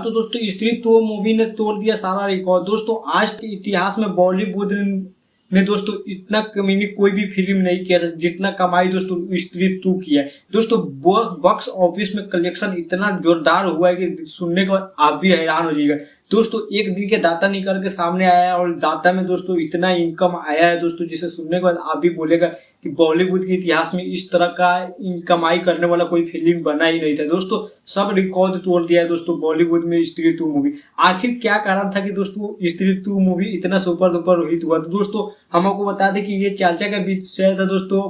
तो दोस्तों स्त्री टू मूवी ने तोड़ दिया सारा रिकॉर्ड। दोस्तों आज के इतिहास में बॉलीवुड ने दोस्तों इतना कमीनी कोई भी फिल्म नहीं किया था जितना कमाई दोस्तों स्त्री टू किया है। दोस्तों बॉक्स ऑफिस में कलेक्शन इतना जोरदार हुआ है कि सुनने के बाद आप भी हैरान हो जाइएगा। दोस्तों एक दिन के दाता निकल के सामने आया है और दाता में दोस्तों इतना इनकम आया है दोस्तों, जिसे सुनने के बाद आप भी बोलेगा कि बॉलीवुड के इतिहास में इस तरह का कमाई करने वाला कोई फिल्म बना ही नहीं था। दोस्तों सब रिकॉर्ड तोड़ दिया है दोस्तों बॉलीवुड में स्त्री टू मूवी। आखिर क्या कारण था कि दोस्तों स्त्री टू मूवी इतना सुपर डुपर हिट हुआ? तो दोस्तों हम आपको बता दें कि ये चाचा के बीच से था दोस्तों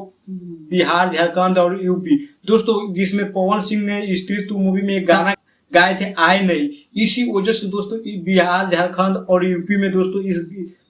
बिहार, झारखंड और यूपी दोस्तों, जिसमें पवन सिंह ने स्त्री टू मूवी में एक गाना गाए थे आए नहीं। इसी वजह से दोस्तों बिहार, झारखंड और यूपी में दोस्तों इस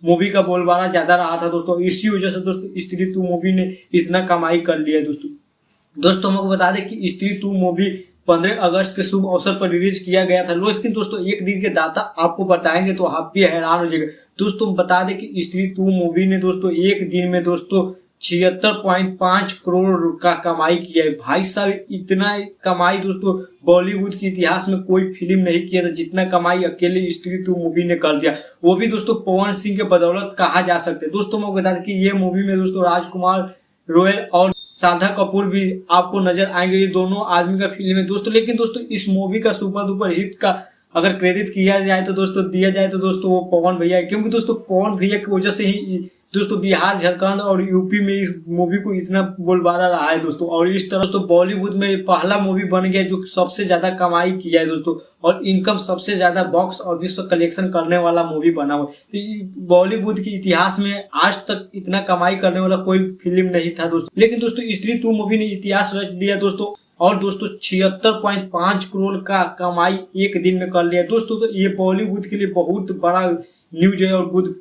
मूवी का बोलबाला ज्यादा रहा था दोस्तों। इसी वजह से दोस्तों स्त्री टू मूवी ने इतना कमाई कर लिया दोस्तों हम आपको बता दें कि स्त्री टू मूवी 15 अगस्त के शुभ अवसर पर रिलीज किया गया था। लेकिन दोस्तों एक दिन के दाता आपको बताएंगे तो आप भी हैरान हो जाएंगे। दोस्तों बता दें कि स्त्री टू मूवी ने दोस्तों एक दिन में दोस्तों 76.5 करोड़ का कमाई किया है। भाई साहब इतना कमाई दोस्तों बॉलीवुड के इतिहास में कोई फिल्म नहीं किया था जितना कमाई अकेले स्त्री टू मूवी ने कर दिया, वो भी दोस्तों पवन सिंह के बदौलत कहा जा सकता है। दोस्तों मैं बता दें कि ये मूवी में दोस्तों राजकुमार रॉयल और श्रद्धा कपूर भी आपको नजर आएंगे। ये दोनों आदमी का फिल्म है दोस्तों। लेकिन दोस्तों इस मूवी का सुपर डुपर हिट का अगर क्रेडिट किया जाए तो दोस्तों दिया जाए तो दोस्तों वो पवन भैया है, क्योंकि दोस्तों पवन भैया की वजह से ही दोस्तों बिहार, झारखंड और यूपी में इस मूवी को इतना बोलबाला रहा है दोस्तों। और इस तरह दोस्तों बॉलीवुड में पहला मूवी बन गया जो सबसे ज्यादा कमाई किया है दोस्तों, और इनकम सबसे ज्यादा बॉक्स ऑफिस पर कलेक्शन करने वाला मूवी बना हुआ। तो बॉलीवुड के इतिहास में आज तक इतना कमाई करने वाला कोई फिल्म नहीं था दोस्तों। लेकिन दोस्तों स्त्री टू मूवी ने इतिहास रच दिया दोस्तों, और दोस्तों 76.5 करोड़ का कमाई एक दिन में कर लिया दोस्तों। तो ये बॉलीवुड के लिए बहुत बड़ा न्यूज है और बहुत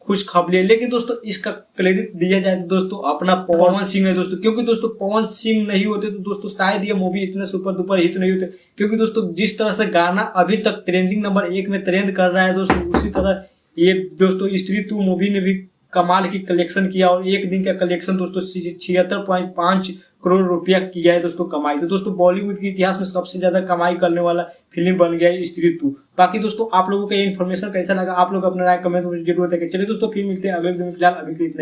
खुश खबरी है। लेकिन दोस्तों इसका क्रेडिट दिया जाए तो दोस्तों अपना पवन सिंह है दोस्तों, क्योंकि दोस्तों पवन सिंह नहीं होते तो दोस्तों शायद ये मूवी इतने सुपर डुपर हिट नहीं होते। क्योंकि दोस्तों जिस तरह से गाना अभी तक ट्रेंडिंग नंबर 1 में ट्रेंड कर रहा है दोस्तों, उसी तरह ये दोस्तों स्त्री टू मूवी ने भी कमाल की कलेक्शन किया, और एक दिन का कलेक्शन दोस्तों 76.5 करोड़ रुपया किया है दोस्तों कमाई। तो दोस्तों बॉलीवुड के इतिहास में सबसे ज्यादा कमाई करने वाला फिल्म बन गया है स्त्री टू। बाकी दोस्तों आप लोगों को ये इन्फॉर्मेशन कैसा लगा, आप लोग अपना राय कमेंट में जरूर देखें। चलिए दोस्तों फिर मिलते हैं अगले दिन, फिलहाल अभी के इतना ही।